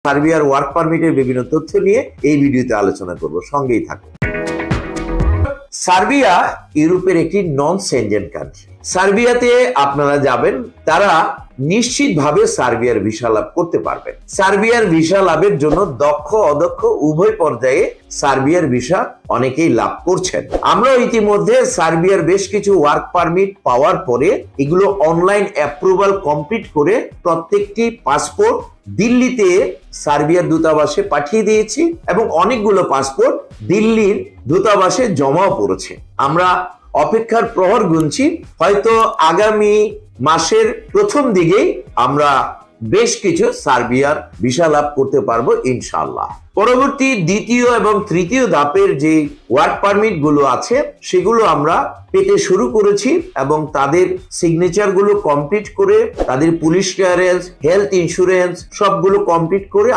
সার্বিয়ার ওয়ার্ক পারমিটের বিভিন্ন তথ্য নিয়ে এই ভিডিওতে আলোচনা করব, সঙ্গেই থাকুন। সার্বিয়া ইউরোপের একটি নন সেনজেন কান্ট্রি। সার্বিয়াতে আপনারা যাবেন, তারা নিশ্চিতভাবে সার্বিয়ার ভিসা লাভ করতে পারবেন। সার্বিয়ার ভিসা লাভের জন্য দক্ষ অদক্ষ উভয় পর্যায়ে সার্বিয়ার ভিসা অনেকেই লাভ করছেন। আমরা ইতিমধ্যে সার্বিয়ার বেশ কিছু ওয়ার্ক পারমিট পাওয়ার পরে এগুলো অনলাইন অ্যাপ্রুভাল কমপ্লিট করে প্রত্যেকটি পাসপোর্ট দিল্লিতে সার্বিয়ার দূতাবাসে পাঠিয়ে দিয়েছি এবং অনেকগুলো পাসপোর্ট দিল্লির দূতাবাসে জমাও পড়েছে। আমরা অপেক্ষার প্রহর গুনছি, হয়তো আগামী মাসের প্রথম দিকেই আমরা বেশ কিছু সার্বিয়ার ভিসা লাভ করতে পারবো ইনশাআল্লাহ। পরবর্তী দ্বিতীয় এবং তৃতীয় ধাপের যে ওয়ার্ক পারমিট গুলো আছে সেগুলো আমরা পেতে শুরু করেছি এবং তাদের সিগনেচার গুলো কমপ্লিট করে, তাদের পুলিশ ক্লিয়ারেন্স, হেলথ ইন্স্যুরেন্স সবগুলো কমপ্লিট করে